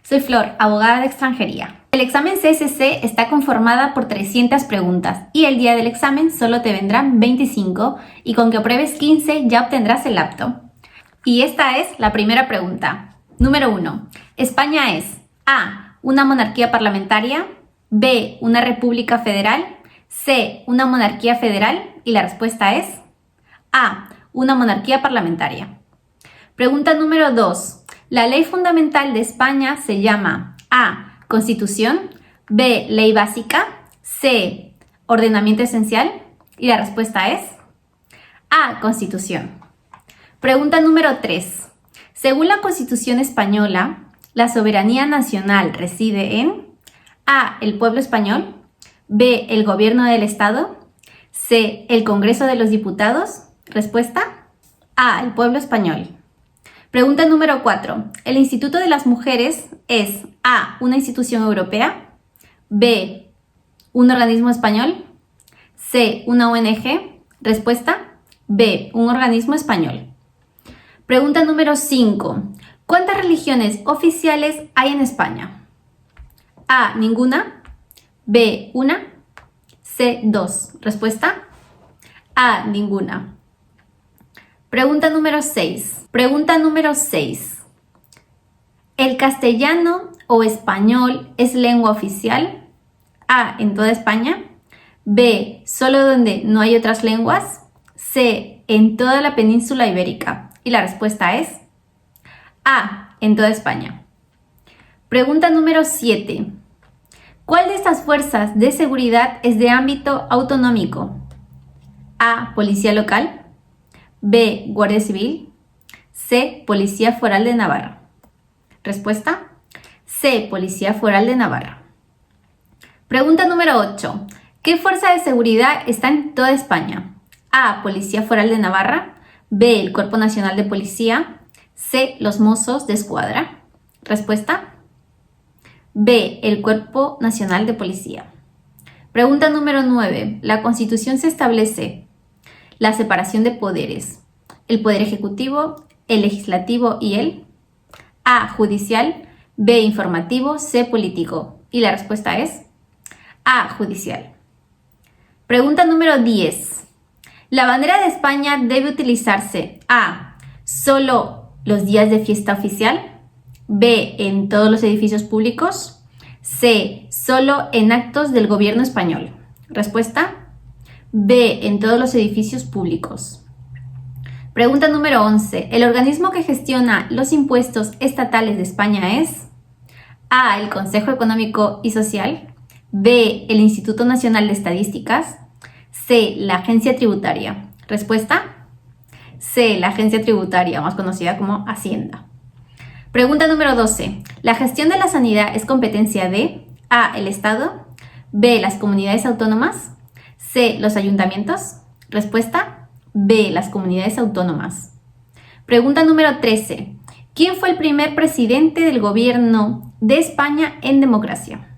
Soy Flor, abogada de extranjería. El examen CSC está conformada por 300 preguntas y el día del examen solo te vendrán 25 y con que apruebes 15 ya obtendrás el apto. Y esta es la primera pregunta. Número 1. ¿España es A. Una monarquía parlamentaria? B. Una república federal? C. Una monarquía federal? Y la respuesta es A. Una monarquía parlamentaria. Pregunta número 2. La ley fundamental de España se llama A. Constitución, B. Ley básica, C. Ordenamiento esencial. Y la respuesta es A. Constitución. Pregunta número 3. Según la Constitución española, la soberanía nacional reside en A. El pueblo español, B. El gobierno del Estado, C. El Congreso de los Diputados. Respuesta A. El pueblo español. Pregunta número 4. ¿El Instituto de las Mujeres es A. Una institución europea? B. Un organismo español? C. Una ONG. Respuesta B. Un organismo español. Pregunta número 5. ¿Cuántas religiones oficiales hay en España? A. Ninguna. B. Una. C. Dos. Respuesta A. Ninguna. Pregunta número 6. Pregunta número 6. ¿El castellano o español es lengua oficial? A. En toda España. B. Solo donde no hay otras lenguas. C. En toda la península ibérica. Y la respuesta es A. En toda España. Pregunta número 7. ¿Cuál de estas fuerzas de seguridad es de ámbito autonómico? A. Policía local. B. Guardia Civil. C. Policía Foral de Navarra. Respuesta C. Policía Foral de Navarra. Pregunta número 8. ¿Qué fuerza de seguridad está en toda España? A. Policía Foral de Navarra. B. El Cuerpo Nacional de Policía. C. Los Mossos de Escuadra. Respuesta B. El Cuerpo Nacional de Policía. Pregunta número 9. La Constitución se establece la separación de poderes. El poder ejecutivo, el legislativo y el A. Judicial, B. Informativo, C. Político. Y la respuesta es A. Judicial. Pregunta número 10. La bandera de España debe utilizarse A. Solo los días de fiesta oficial, B. En todos los edificios públicos, C. Solo en actos del gobierno español. Respuesta B. En todos los edificios públicos. Pregunta número 11. ¿El organismo que gestiona los impuestos estatales de España es A. El Consejo Económico y Social, B. El Instituto Nacional de Estadísticas, C. La Agencia Tributaria? Respuesta C. La Agencia Tributaria, más conocida como Hacienda. Pregunta número 12. ¿La gestión de la sanidad es competencia de A. El Estado, B. Las comunidades autónomas, C. Los ayuntamientos? Respuesta B. Las comunidades autónomas. Pregunta número 13. ¿Quién fue el primer presidente del gobierno de España en democracia?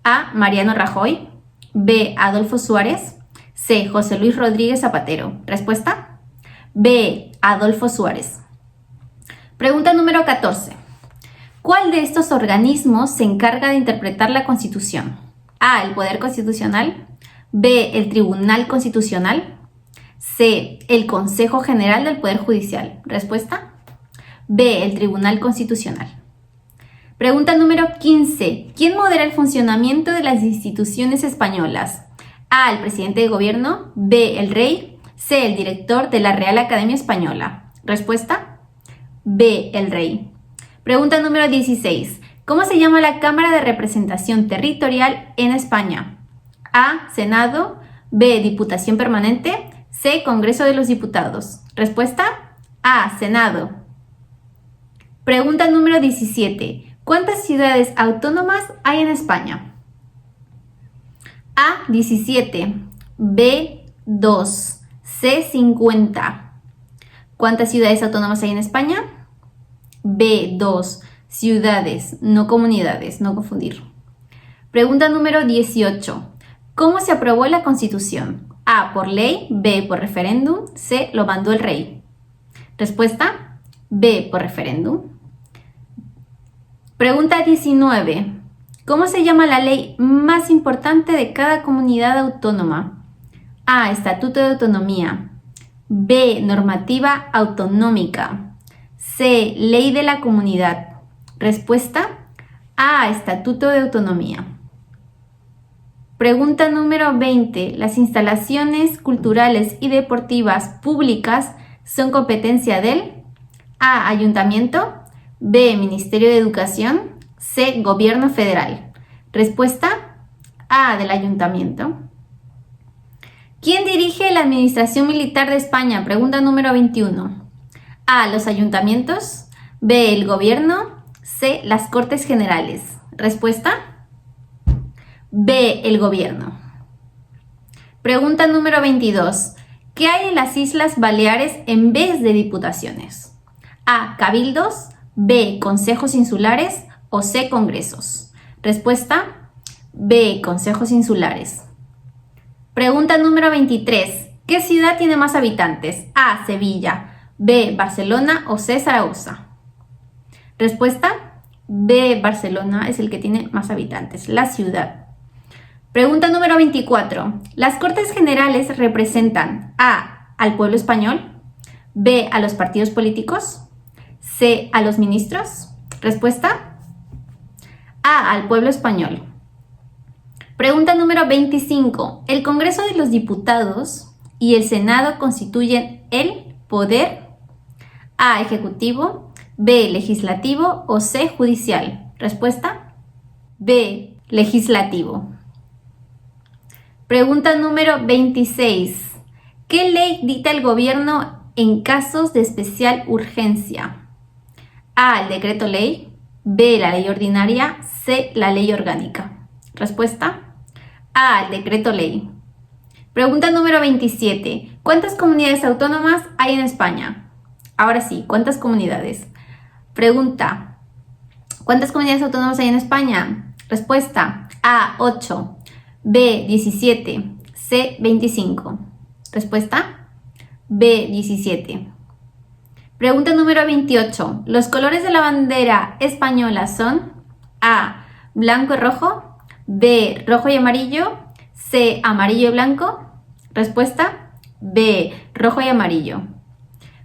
A. Mariano Rajoy, B. Adolfo Suárez, C. José Luis Rodríguez Zapatero. Respuesta B. Adolfo Suárez. Pregunta número 14. ¿Cuál de estos organismos se encarga de interpretar la Constitución? A. El Poder Constitucional, B. El Tribunal Constitucional, C. El Consejo General del Poder Judicial. Respuesta B. El Tribunal Constitucional. Pregunta número 15. ¿Quién modera el funcionamiento de las instituciones españolas? A. El presidente de gobierno, B. El rey, C. El director de la Real Academia Española. Respuesta B. El rey. Pregunta número 16. ¿Cómo se llama la Cámara de Representación Territorial en España? A. Senado, B. Diputación Permanente, C. Congreso de los Diputados. Respuesta A. Senado. Pregunta número 17. ¿Cuántas ciudades autónomas hay en España? A. 17, B. 2, C. 50. ¿Cuántas ciudades autónomas hay en España? B. 2. Ciudades, no comunidades, no confundir. Pregunta número 18. ¿Cómo se aprobó la Constitución? A. Por ley, B. Por referéndum, C. Lo mandó el rey. Respuesta B. Por referéndum. Pregunta 19. ¿Cómo se llama la ley más importante de cada comunidad autónoma? A. Estatuto de Autonomía. B. Normativa autonómica. C. Ley de la comunidad. Respuesta A. Estatuto de Autonomía. Pregunta número 20. ¿Las instalaciones culturales y deportivas públicas son competencia del A. Ayuntamiento. B. Ministerio de Educación. C. Gobierno federal. Respuesta A. Del Ayuntamiento. ¿Quién dirige la administración militar de España? Pregunta número 21. A. Los ayuntamientos. B. El gobierno. C. Las Cortes Generales. Respuesta B. El gobierno. Pregunta número 22. ¿Qué hay en las Islas Baleares en vez de diputaciones? A. Cabildos. B. Consejos insulares. O C. Congresos. Respuesta B. Consejos insulares. Pregunta número 23. ¿Qué ciudad tiene más habitantes? A. Sevilla. B. Barcelona. O C. Zaragoza. Respuesta B. Barcelona es el que tiene más habitantes, la ciudad. Pregunta número 24. ¿Las Cortes Generales representan A. al pueblo español, B. a los partidos políticos, C. a los ministros? Respuesta A. al pueblo español. Pregunta número 25. ¿El Congreso de los Diputados y el Senado constituyen el poder A. ejecutivo, B. legislativo o C. judicial? Respuesta B. legislativo. Pregunta número 26. ¿Qué ley dicta el gobierno en casos de especial urgencia? A. El decreto ley. B. La ley ordinaria. C. La ley orgánica. Respuesta A. El decreto ley. Pregunta número 27. ¿Cuántas comunidades autónomas hay en España? Ahora sí, ¿cuántas comunidades? Pregunta. ¿Cuántas comunidades autónomas hay en España? Respuesta A. 8. B. 17. C. 25. Respuesta B. 17. Pregunta número 28. ¿Los colores de la bandera española son A. blanco y rojo, B. rojo y amarillo, C. amarillo y blanco? Respuesta B. rojo y amarillo.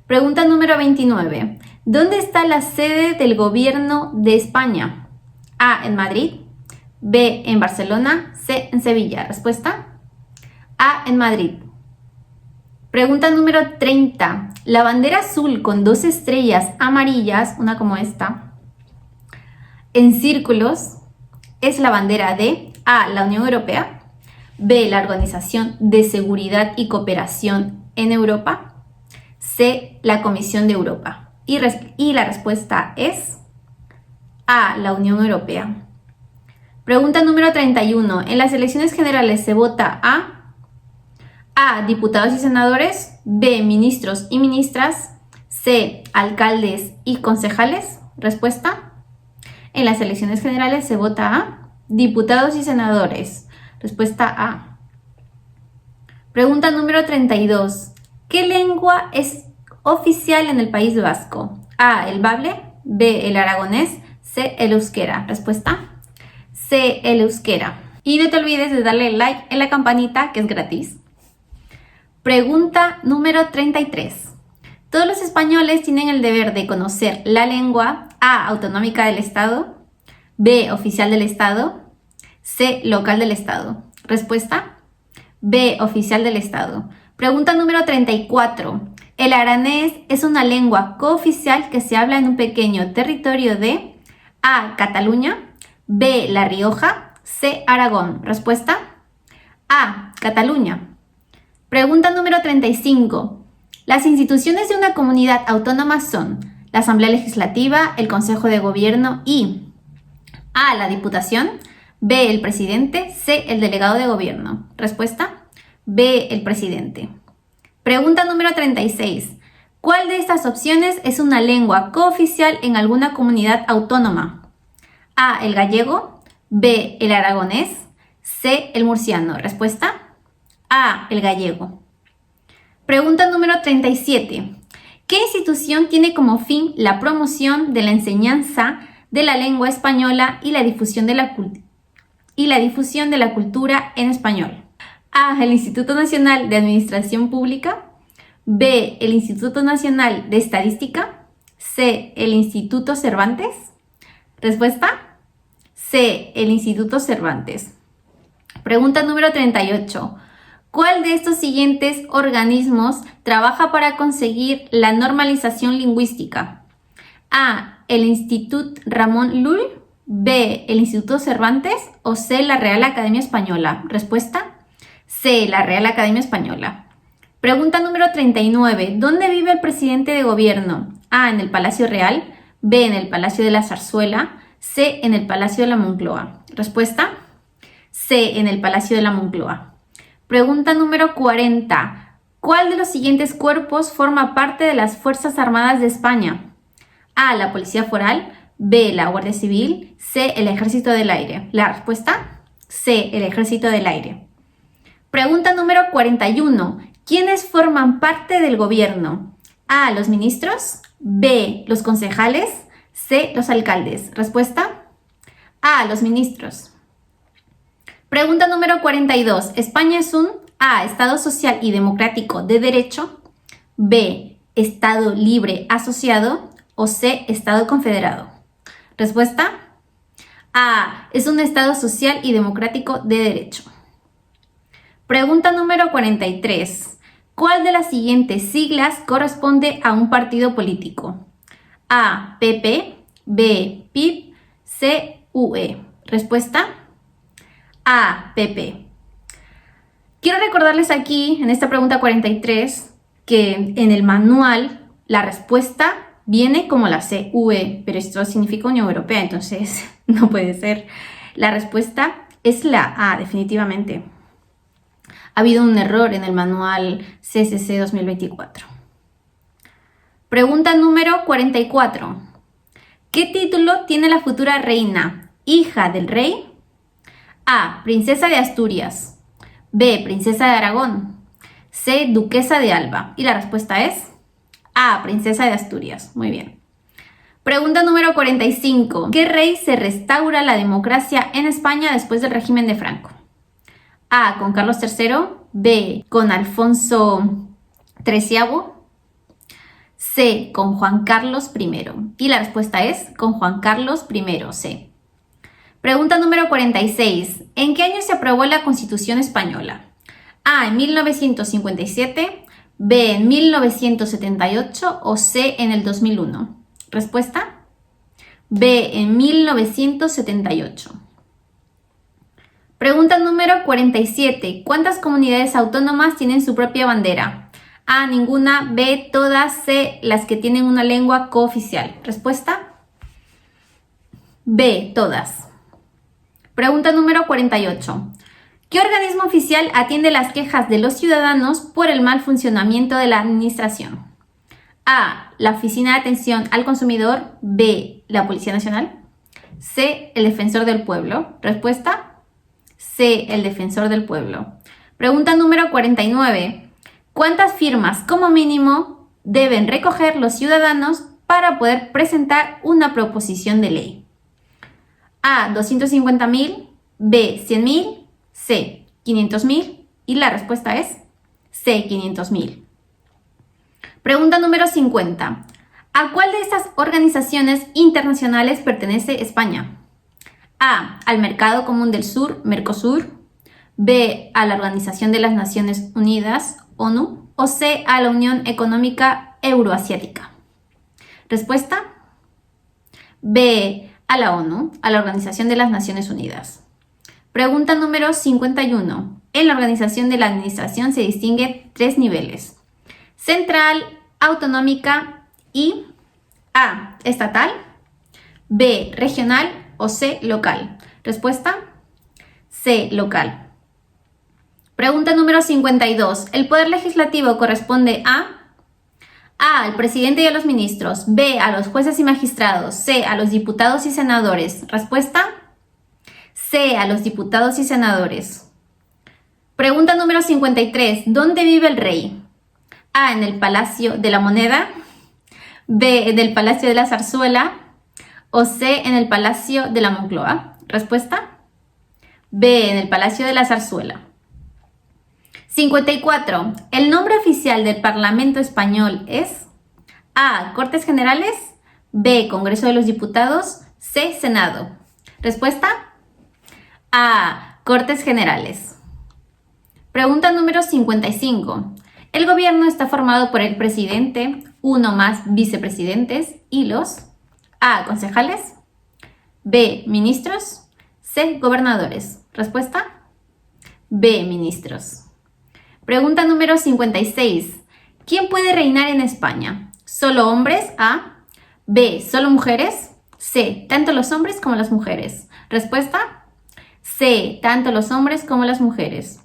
Pregunta número 29. ¿Dónde está la sede del gobierno de España? A. en Madrid, B. en Barcelona, C. en Sevilla. Respuesta A. en Madrid. Pregunta número 30. La bandera azul con 2 estrellas amarillas, una como esta, en círculos, es la bandera de A. la Unión Europea, B. la Organización de Seguridad y Cooperación en Europa, C. la Comisión de Europa. Y la respuesta es A. la Unión Europea. Pregunta número 31. ¿En las elecciones generales se vota A. diputados y senadores, B. ministros y ministras, C. alcaldes y concejales? Respuesta En las elecciones generales se vota A. diputados y senadores. Respuesta A. Pregunta número 32. ¿Qué lengua es oficial en el País Vasco? A. el bable, B. el aragonés, C. el euskera. Respuesta C. el euskera. Y no te olvides de darle like en la campanita, que es gratis. Pregunta número 33. Todos los españoles tienen el deber de conocer la lengua A. autonómica del Estado, B. oficial del Estado, C. local del Estado. Respuesta B. oficial del Estado. Pregunta número 34. El aranés es una lengua cooficial que se habla en un pequeño territorio de A. Cataluña, B. La Rioja, C. Aragón. Respuesta A. Cataluña. Pregunta número 35. Las instituciones de una comunidad autónoma son la Asamblea Legislativa, el Consejo de Gobierno y A. la Diputación, B. el Presidente, C. el Delegado de Gobierno. Respuesta B. el Presidente. Pregunta número 36. ¿Cuál de estas opciones es una lengua cooficial en alguna comunidad autónoma? A. el gallego, B. el aragonés, C. el murciano. Respuesta A. el gallego. Pregunta número 37. ¿Qué institución tiene como fin la promoción de la enseñanza de la lengua española y la difusión de la cultura en español. A. El Instituto Nacional de Administración Pública. B. El Instituto Nacional de Estadística. C. El Instituto Cervantes. Respuesta: C. El Instituto Cervantes. Pregunta número 38. ¿Cuál de estos siguientes organismos trabaja para conseguir la normalización lingüística? A. El Institut Ramon Llull. B. El Instituto Cervantes. O C. La Real Academia Española. Respuesta: C. La Real Academia Española. Pregunta número 39. ¿Dónde vive el presidente de gobierno? A. En el Palacio Real. B. En el Palacio de la Zarzuela. C. En el Palacio de la Moncloa. Respuesta: C. En el Palacio de la Moncloa. Pregunta número 40. ¿Cuál de los siguientes cuerpos forma parte de las Fuerzas Armadas de España? A. La Policía Foral. B. La Guardia Civil. C. El Ejército del Aire. La respuesta: C. El Ejército del Aire. Pregunta número 41. ¿Quiénes forman parte del gobierno? A. Los ministros. B. Los concejales. C. Los alcaldes. Respuesta: A. Los ministros. Pregunta número 42. ¿España es un A. Estado social y democrático de derecho? B. Estado libre asociado. O C. Estado confederado. Respuesta: A. Es un Estado social y democrático de derecho. Pregunta número 43. ¿Cuál de las siguientes siglas corresponde a un partido político? A. PP. B. PIB. C. UE. Respuesta: A. PP. Quiero recordarles aquí, en esta pregunta 43, que en el manual la respuesta viene como la C, UE, pero esto significa Unión Europea, entonces no puede ser. La respuesta es la A, definitivamente. Ha habido un error en el manual CCC 2024. Pregunta número 44. ¿Qué título tiene la futura reina, hija del rey? A. Princesa de Asturias. B. Princesa de Aragón. C. Duquesa de Alba. Y la respuesta es A. Princesa de Asturias. Muy bien. Pregunta número 45. ¿Qué rey se restaura la democracia en España después del régimen de Franco? A. Con Carlos III. B. Con Alfonso XIII. C. Con Juan Carlos I. Y la respuesta es con Juan Carlos I. C. Pregunta número 46. ¿En qué año se aprobó la Constitución Española? A. En 1957. B. En 1978. O C. En el 2001. Respuesta: B. En 1978. Pregunta número 47. ¿Cuántas comunidades autónomas tienen su propia bandera? A. Ninguna. B. Todas. C. Las que tienen una lengua cooficial. Respuesta: B. Todas. Pregunta número 48. ¿Qué organismo oficial atiende las quejas de los ciudadanos por el mal funcionamiento de la administración? A. La Oficina de Atención al Consumidor. B. La Policía Nacional. C. El Defensor del Pueblo. Respuesta: C. El Defensor del Pueblo. Pregunta número 49. ¿Cuántas firmas como mínimo deben recoger los ciudadanos para poder presentar una proposición de ley? A. 250.000. B. 100.000. C. 500.000. Y la respuesta es C. 500.000. Pregunta número 50. ¿A cuál de estas organizaciones internacionales pertenece España? A. Al Mercado Común del Sur, Mercosur. B. A la Organización de las Naciones Unidas, ONU. O C. A la Unión Económica Euroasiática. Respuesta: B. A la ONU, a la Organización de las Naciones Unidas. Pregunta número 51. En la organización de la administración se distinguen 3 niveles: central, autonómica y A. Estatal. B. Regional. O C. Local. Respuesta: C. Local. Pregunta número 52. ¿El poder legislativo corresponde a al presidente y a los ministros? B. A los jueces y magistrados. C. A los diputados y senadores. Respuesta: C. A los diputados y senadores. Pregunta número 53. ¿Dónde vive el rey? A. En el Palacio de la Moneda. B. En el Palacio de la Zarzuela. o C, en el Palacio de la Moncloa? Respuesta. B, en el Palacio de la Zarzuela. 54. El nombre oficial del Parlamento español es A, Cortes Generales, B, Congreso de los Diputados, C, Senado. Respuesta. A, Cortes Generales. Pregunta número 55. El gobierno está formado por el presidente, uno más vicepresidentes y los A, concejales, B, ministros, C, gobernadores. Respuesta. B, ministros. Pregunta número 56. ¿Quién puede reinar en España? ¿Solo hombres? A. B. ¿Solo mujeres? C. Tanto los hombres como las mujeres. Respuesta. C. Tanto los hombres como las mujeres.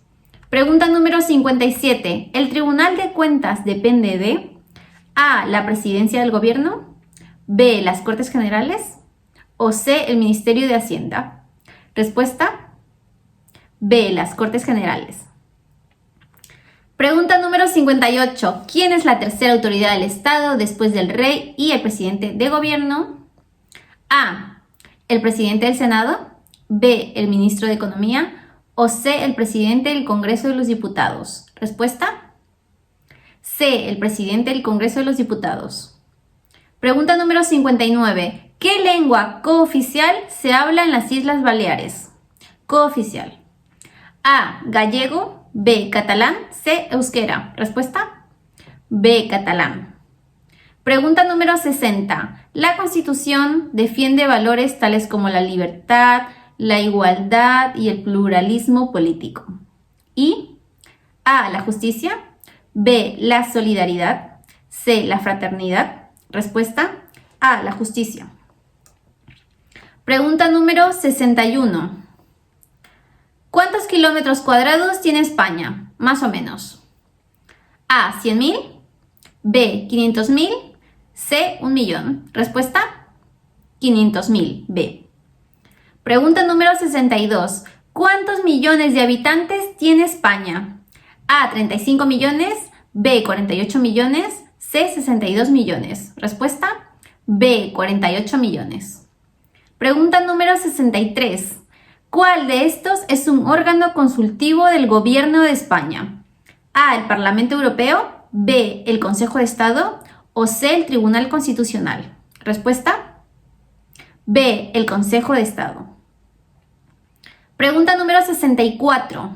Pregunta número 57. ¿El Tribunal de Cuentas depende de A. La Presidencia del Gobierno, B. Las Cortes Generales o C. El Ministerio de Hacienda? Respuesta. B. Las Cortes Generales. Pregunta número 58. ¿Quién es la tercera autoridad del Estado después del rey y el presidente de gobierno? A. El presidente del Senado, B. El ministro de Economía o C. El presidente del Congreso de los Diputados. Respuesta. C. El presidente del Congreso de los Diputados. Pregunta número 59. ¿Qué lengua cooficial se habla en las Islas Baleares? Cooficial. A. Gallego, B. Catalán, C. Euskera. Respuesta. B. Catalán. Pregunta número 60. La Constitución defiende valores tales como la libertad, la igualdad y el pluralismo político. Y A. La justicia, B. La solidaridad, C. La fraternidad. Respuesta. A. La justicia. Pregunta número 61. ¿Cuántos kilómetros cuadrados tiene España? Más o menos. A. 100.000, B. 500.000, C. 1.000.000. Respuesta. 500.000, B. Pregunta número 62. ¿Cuántos millones de habitantes tiene España? A. 35 millones, B. 48 millones, C. 62 millones. Respuesta. B. 48 millones. Pregunta número 63. ¿Cuál de estos es un órgano consultivo del Gobierno de España? A. El Parlamento Europeo, B. El Consejo de Estado o C. El Tribunal Constitucional. Respuesta. B. El Consejo de Estado. Pregunta número 64.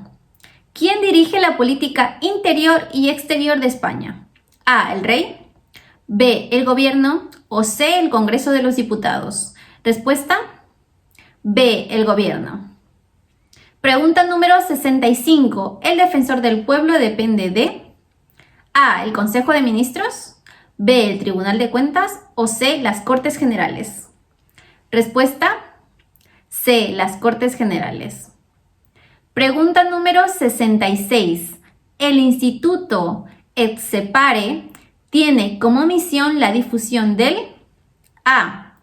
¿Quién dirige la política interior y exterior de España? A. El Rey, B. El Gobierno o C. El Congreso de los Diputados. Respuesta. B. El Gobierno. Pregunta número 65. ¿El Defensor del Pueblo depende de A. El Consejo de Ministros, B. El Tribunal de Cuentas o C. Las Cortes Generales? Respuesta. C. Las Cortes Generales. Pregunta número 66. El Instituto ETSEPARE tiene como misión la difusión del A.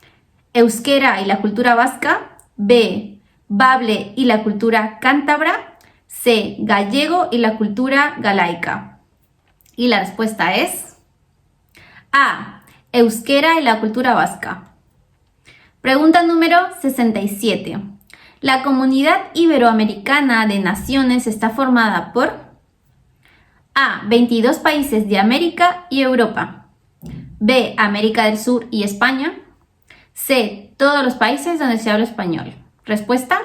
Euskera y la cultura vasca, B. Bable y la cultura cántabra, C. Gallego y la cultura galaica. Y la respuesta es A. Euskera y la cultura vasca. Pregunta número 67. La Comunidad Iberoamericana de Naciones está formada por A. 22 países de América y Europa, B. América del Sur y España, C. Todos los países donde se habla español. Respuesta.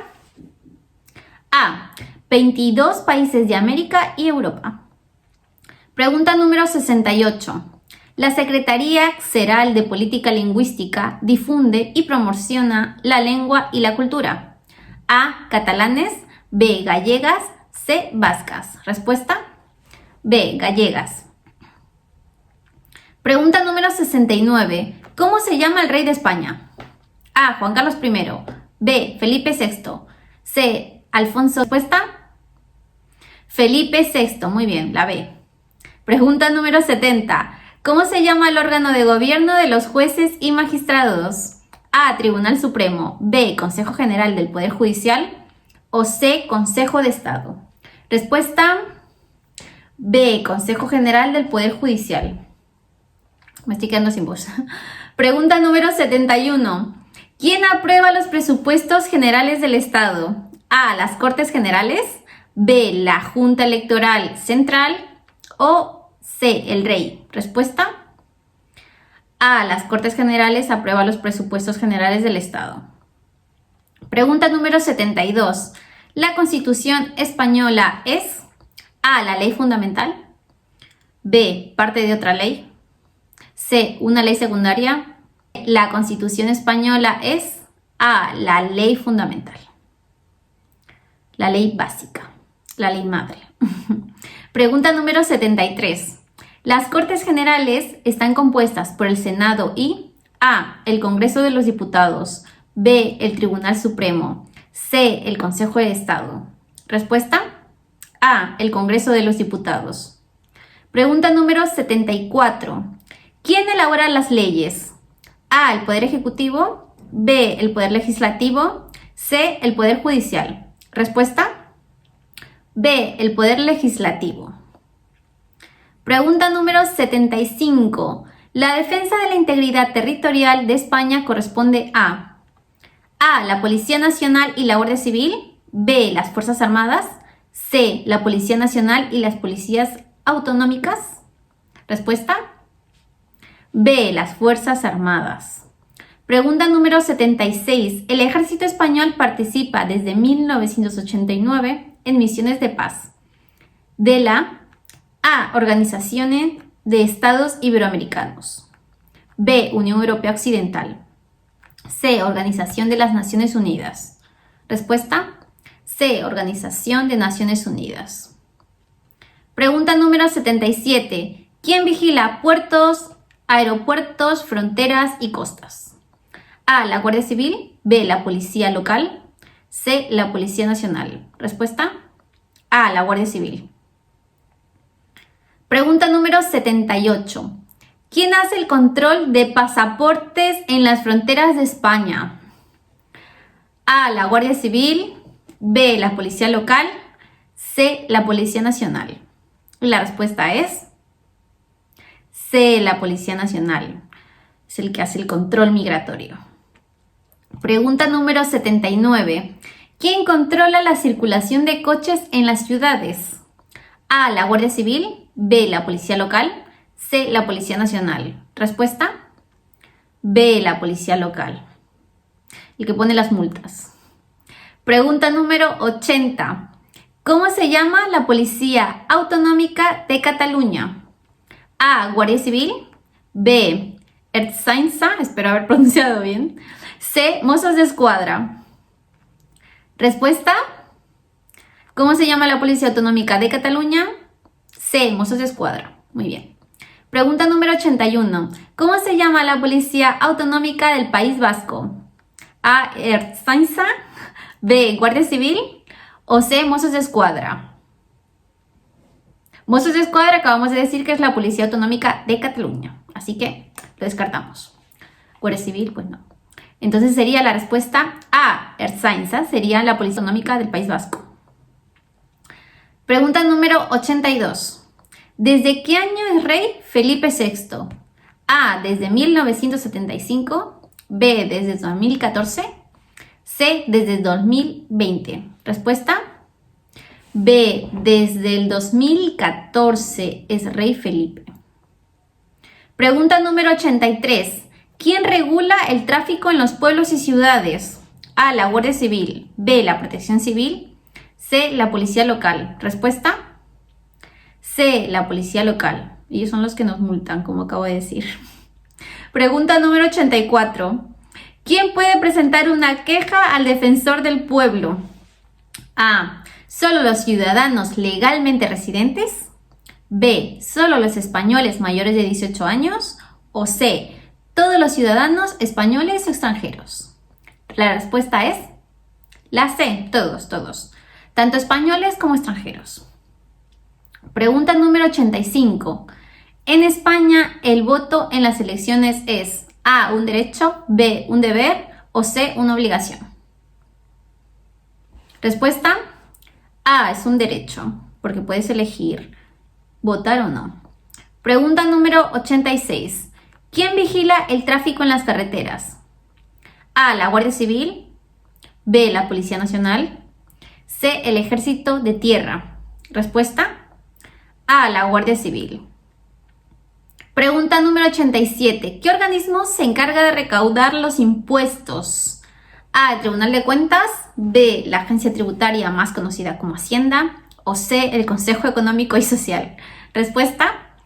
A. 22 países de América y Europa. Pregunta número 68. La Secretaría Xeral de Política Lingüística difunde y promociona la lengua y la cultura. A. Catalanes, B. Gallegas, C. Vascas. Respuesta. B. Gallegas. Pregunta número 69. ¿Cómo se llama el rey de España? A. Juan Carlos I, B. Felipe VI, C. Alfonso. Respuesta. Felipe VI. Muy bien, la B. Pregunta número 70. ¿Cómo se llama el órgano de gobierno de los jueces y magistrados? A. Tribunal Supremo, B. Consejo General del Poder Judicial o C. Consejo de Estado. Respuesta. B. Consejo General del Poder Judicial. Me estoy quedando sin voz. Pregunta número 71. ¿Quién aprueba los presupuestos generales del Estado? A. Las Cortes Generales. B. La Junta Electoral Central. O C. El Rey. Respuesta. A. Las Cortes Generales aprueba los presupuestos generales del Estado. Pregunta número 72. ¿La Constitución española es A. La ley fundamental? B. Parte de otra ley. C. Una ley secundaria. La Constitución española es A. La ley fundamental. La ley básica. La ley madre. Pregunta número 73. Las Cortes Generales están compuestas por el Senado y A. El Congreso de los Diputados. B. El Tribunal Supremo. C. El Consejo de Estado. Respuesta. A. El Congreso de los Diputados. Pregunta número 74. ¿Quién elabora las leyes? A. El Poder Ejecutivo. B. El Poder Legislativo. C. El Poder Judicial. Respuesta. B. El Poder Legislativo. Pregunta número 75. La defensa de la integridad territorial de España corresponde a la Policía Nacional y la Guardia Civil. B. Las Fuerzas Armadas. C. La Policía Nacional y las Policías Autonómicas. Respuesta. B. Las Fuerzas Armadas. Pregunta número 76. El ejército español participa desde 1989 en misiones de paz de la A. Organización de Estados Iberoamericanos. B. Unión Europea Occidental. C. Organización de las Naciones Unidas. Respuesta. C. Organización de Naciones Unidas. Pregunta número 77. ¿Quién vigila puertos, aeropuertos, fronteras y costas? A. La Guardia Civil. B. La Policía Local. C. La Policía Nacional. Respuesta. A. La Guardia Civil. Pregunta número 78. ¿Quién hace el control de pasaportes en las fronteras de España? A. La Guardia Civil. B. La Policía Local. C. La Policía Nacional. La respuesta es C. La Policía Nacional. Es el que hace el control migratorio. Pregunta número 79. ¿Quién controla la circulación de coches en las ciudades? A. La Guardia Civil. B. La Policía Local. C. La Policía Nacional. Respuesta. B. La Policía Local. El que pone las multas. Pregunta número 80. ¿Cómo se llama la Policía Autonómica de Cataluña? A. Guardia Civil. B. Ertzaintza, espero haber pronunciado bien. C. Mossos de Escuadra. Respuesta. ¿Cómo se llama la Policía Autonómica de Cataluña? C. Mossos de Escuadra. Muy bien. Pregunta número 81. ¿Cómo se llama la Policía Autonómica del País Vasco? A. Ertzaintza. B. Guardia Civil. O C. Mossos de Escuadra. Mossos de Escuadra acabamos de decir que es la Policía Autonómica de Cataluña. Así que lo descartamos. Guardia Civil, pues no. Entonces sería la respuesta A. Ertzaintza. Sería la Policía Autonómica del País Vasco. Pregunta número 82. ¿Desde qué año es rey Felipe VI? A. Desde 1975. B. Desde 2014. C. Desde 2020. Respuesta. B. Desde el 2014 es rey Felipe. Pregunta número 83. ¿Quién regula el tráfico en los pueblos y ciudades? A. La Guardia Civil. B. La Protección Civil. C. La Policía Local. Respuesta. C. La Policía Local. Ellos son los que nos multan, como acabo de decir. Pregunta número 84. ¿Quién puede presentar una queja al defensor del pueblo? A. ¿Solo los ciudadanos legalmente residentes? B. ¿Solo los españoles mayores de 18 años? O C. ¿Todos los ciudadanos españoles o extranjeros? La respuesta es la C. Todos. Tanto españoles como extranjeros. Pregunta número 85. En España, el voto en las elecciones es A. Un derecho, B. Un deber o C. Una obligación. Respuesta A. Es un derecho, porque puedes elegir votar o no. Pregunta número 86. ¿Quién vigila el tráfico en las carreteras? A, la Guardia Civil. B, la Policía Nacional. C, el Ejército de Tierra. Respuesta: A, la Guardia Civil. Pregunta número 87. ¿Qué organismo se encarga de recaudar los impuestos? A, el Tribunal de Cuentas. B, la agencia tributaria más conocida como Hacienda. O C, el Consejo Económico y Social. Respuesta: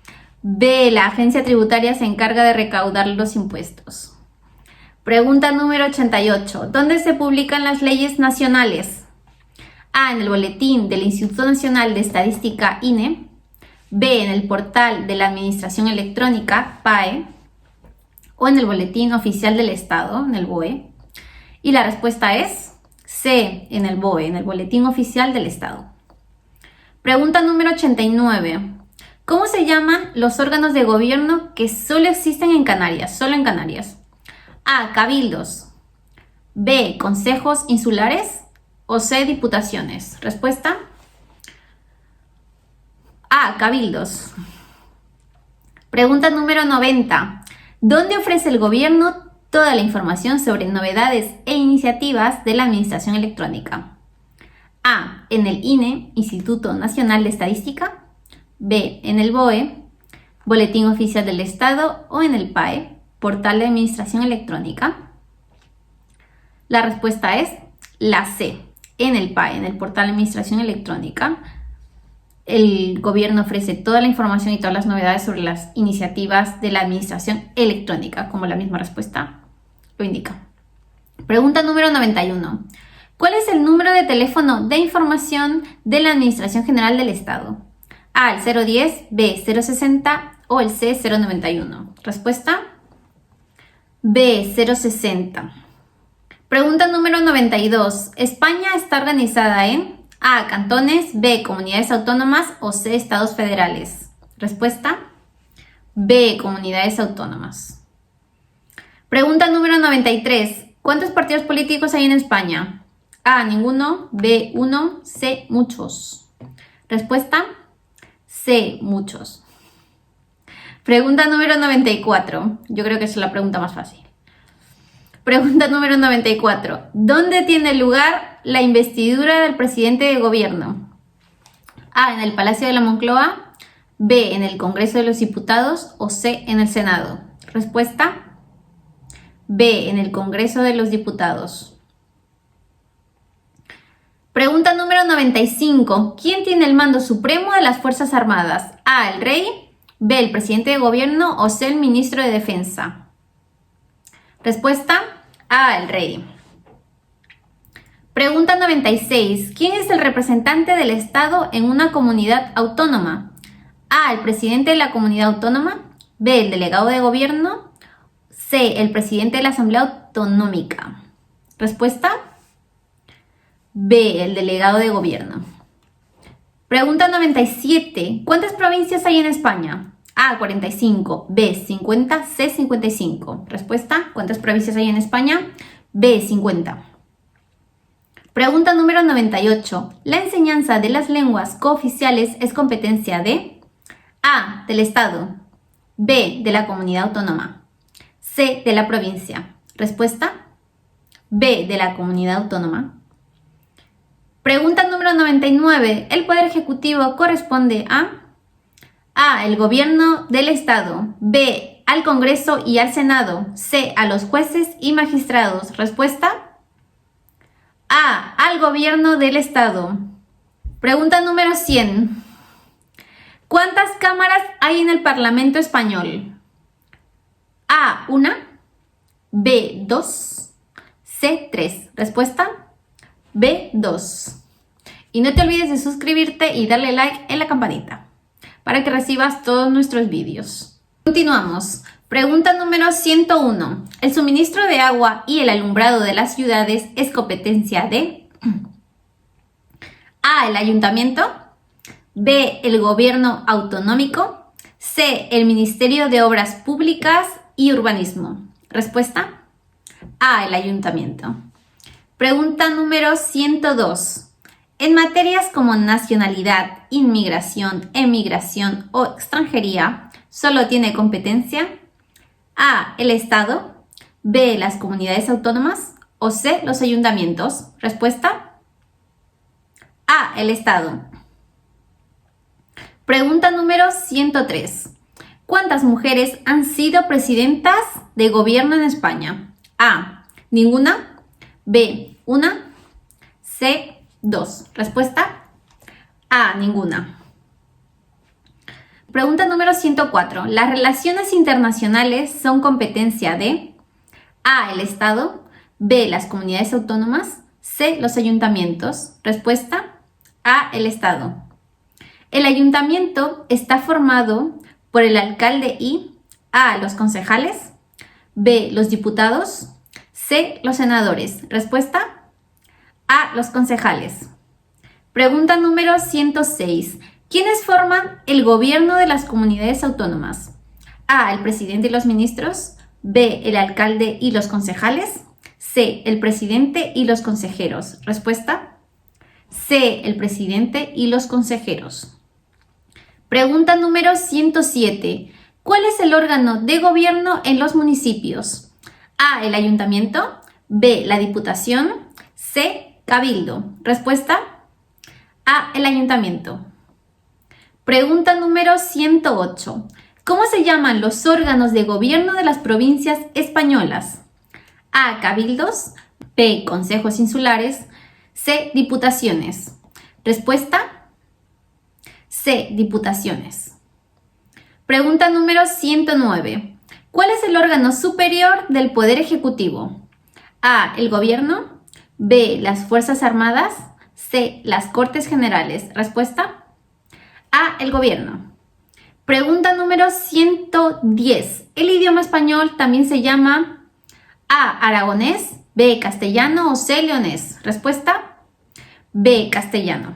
B, la agencia tributaria se encarga de recaudar los impuestos. Pregunta número 88. ¿Dónde se publican las leyes nacionales? A, en el boletín del Instituto Nacional de Estadística, INE. B, en el portal de la Administración Electrónica, PAE. O en el boletín oficial del Estado, en el BOE. Y la respuesta es C, en el BOE, en el boletín oficial del Estado. Pregunta número 89. ¿Cómo se llaman los órganos de gobierno que solo existen en Canarias? Solo en Canarias. A, cabildos. B, consejos insulares. O C, diputaciones. Respuesta: A, cabildos. Pregunta número 90. ¿Dónde ofrece el gobierno toda la información sobre novedades e iniciativas de la administración electrónica? A, en el INE, Instituto Nacional de Estadística. B, en el BOE, Boletín Oficial del Estado. O en el PAE, Portal de Administración Electrónica. La respuesta es la C, en el PAE, en el Portal de Administración Electrónica. El gobierno ofrece toda la información y todas las novedades sobre las iniciativas de la administración electrónica, como la misma respuesta lo indica. Pregunta número 91. ¿Cuál es el número de teléfono de información de la Administración General del Estado? A, el 010, B, 060 o el C, 091. Respuesta: B, 060. Pregunta número 92. ¿España está organizada en A, cantones, B, comunidades autónomas o C, estados federales? Respuesta: B, comunidades autónomas. Pregunta número 93. ¿Cuántos partidos políticos hay en España? A, ninguno, B, uno, C, muchos. Respuesta: C, muchos. Pregunta número 94. Yo creo que es la pregunta más fácil. Pregunta número 94. ¿Dónde tiene lugar la investidura del presidente de gobierno? A, en el Palacio de la Moncloa. B, en el Congreso de los Diputados. O C, en el Senado. Respuesta: B, en el Congreso de los Diputados. Pregunta número 95. ¿Quién tiene el mando supremo de las Fuerzas Armadas? A, el rey. B, el presidente de gobierno. O C, el ministro de Defensa. Respuesta: A, el rey. Pregunta 96. ¿Quién es el representante del Estado en una comunidad autónoma? A, el presidente de la comunidad autónoma. B, el delegado de gobierno. C, el presidente de la Asamblea Autonómica. Respuesta: B, el delegado de gobierno. Pregunta 97. ¿Cuántas provincias hay en España? A, 45, B, 50, C, 55. Respuesta: ¿cuántas provincias hay en España? B, 50. Pregunta número 98. ¿La enseñanza de las lenguas cooficiales es competencia de A, del Estado, B, de la comunidad autónoma, C, de la provincia? Respuesta: B, de la comunidad autónoma. Pregunta número 99. ¿El Poder Ejecutivo corresponde a, el Gobierno del Estado, B, al Congreso y al Senado, C, a los jueces y magistrados? Respuesta: A, al Gobierno del Estado. Pregunta número 100. ¿Cuántas cámaras hay en el Parlamento español? A, 1, B, 2, C, 3. Respuesta: B, 2. Y no te olvides de suscribirte y darle like en la campanita para que recibas todos nuestros vídeos. Continuamos. Pregunta número 101. ¿El suministro de agua y el alumbrado de las ciudades es competencia de A, el ayuntamiento, B, el gobierno autonómico, C, el Ministerio de Obras Públicas y Urbanismo? Respuesta: A, el ayuntamiento. Pregunta número 102. En materias como nacionalidad, inmigración, emigración o extranjería, ¿solo tiene competencia A, el Estado, B, las comunidades autónomas o C, los ayuntamientos. Respuesta A, el Estado. Pregunta número 103. ¿Cuántas mujeres han sido presidentas de gobierno en España? A, ninguna. B, una. C, dos. Respuesta A, ninguna. Pregunta número 104. Las relaciones internacionales son competencia de A, el Estado. B, las comunidades autónomas. C, los ayuntamientos. Respuesta A, el Estado. El ayuntamiento está formado por el alcalde y A, los concejales. B, los diputados. C, los senadores. Respuesta A, los concejales. Pregunta número 106. ¿Quiénes forman el gobierno de las comunidades autónomas? A, el presidente y los ministros. B, el alcalde y los concejales. C, el presidente y los consejeros. Respuesta C, el presidente y los consejeros. Pregunta número 107. ¿Cuál es el órgano de gobierno en los municipios? A, el ayuntamiento. B, la diputación. C, cabildo. Respuesta A, el ayuntamiento. Pregunta número 108. ¿Cómo se llaman los órganos de gobierno de las provincias españolas? A, cabildos. B, consejos insulares. C, diputaciones. Respuesta C, diputaciones. Pregunta número 109. ¿Cuál es el órgano superior del Poder Ejecutivo? A, el Gobierno. B, las Fuerzas Armadas. C, las Cortes Generales. Respuesta A, el Gobierno. Pregunta número 110. ¿El idioma español también se llama A, aragonés, B, castellano o C, leonés? Respuesta B, castellano.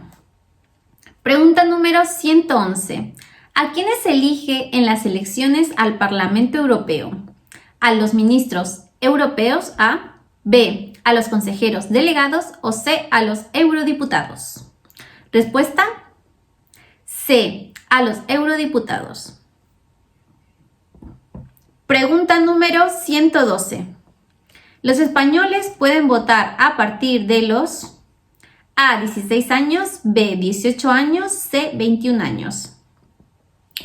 Pregunta número 111. ¿A quiénes se elige en las elecciones al Parlamento Europeo? ¿A los ministros europeos? A. B, a los consejeros delegados o C, a los eurodiputados. Respuesta C, a los eurodiputados. Pregunta número 112. Los españoles pueden votar a partir de los A, 16 años, B, 18 años, C, 21 años.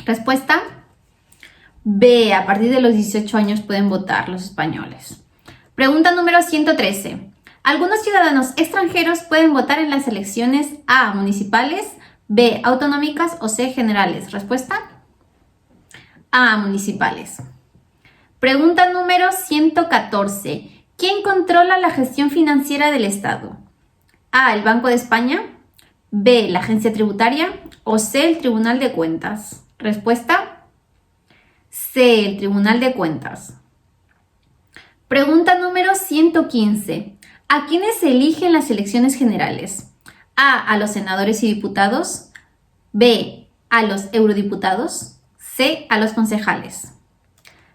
Respuesta B, a partir de los 18 años pueden votar los españoles. Pregunta número 113. Algunos ciudadanos extranjeros pueden votar en las elecciones A, municipales, B, autonómicas o C, generales. Respuesta A, municipales. Pregunta número 114. ¿Quién controla la gestión financiera del Estado? A, el Banco de España, B, la Agencia Tributaria o C, el Tribunal de Cuentas. Respuesta C, el Tribunal de Cuentas. Pregunta número 115. ¿A quiénes se eligen las elecciones generales? A los senadores y diputados, B, a los eurodiputados, C, a los concejales.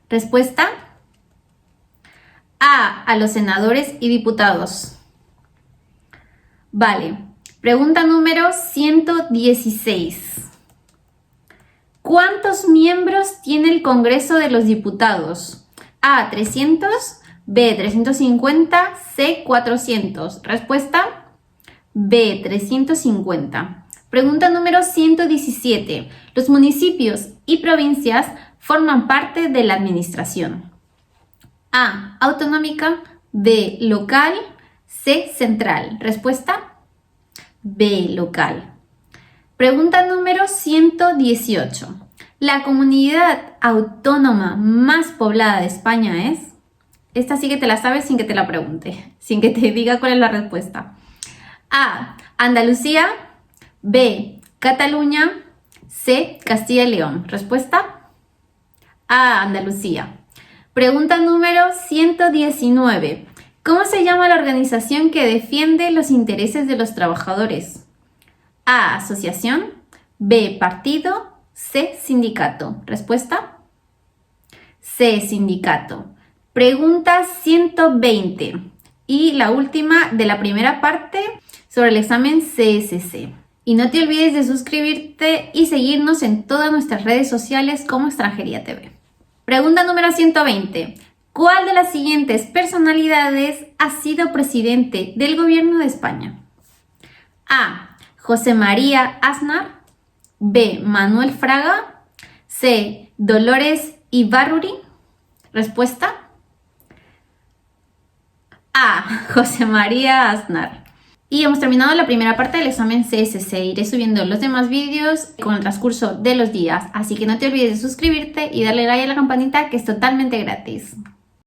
Respuesta A los senadores y diputados. Vale. Pregunta número 116. ¿Cuántos miembros tiene el Congreso de los Diputados? A, 300, B, 350, C, 400. Respuesta B, 350. Pregunta número 117. Los municipios y provincias forman parte de la administración. A, autonómica, B, local, C, central. Respuesta B, local. Pregunta número 118. La comunidad autónoma más poblada de España es... Esta sí que te la sabes sin que te la pregunte, sin que te diga cuál es la respuesta. A, Andalucía, B, Cataluña, C, Castilla y León. Respuesta A, Andalucía. Pregunta número 119. ¿Cómo se llama la organización que defiende los intereses de los trabajadores? A, asociación, B, partido, C, sindicato. Respuesta C, sindicato. Pregunta 120 y la última de la primera parte sobre el examen CSC. Y no te olvides de suscribirte y seguirnos en todas nuestras redes sociales como Extranjería TV. Pregunta número 120. ¿Cuál de las siguientes personalidades ha sido presidente del gobierno de España? A. José María Aznar. B. Manuel Fraga. C. Dolores Ibárruri. Respuesta A. José María Aznar. Y hemos terminado la primera parte del examen CSC. Iré subiendo los demás vídeos con el transcurso de los días. Así que no te olvides de suscribirte y darle like a la campanita, que es totalmente gratis.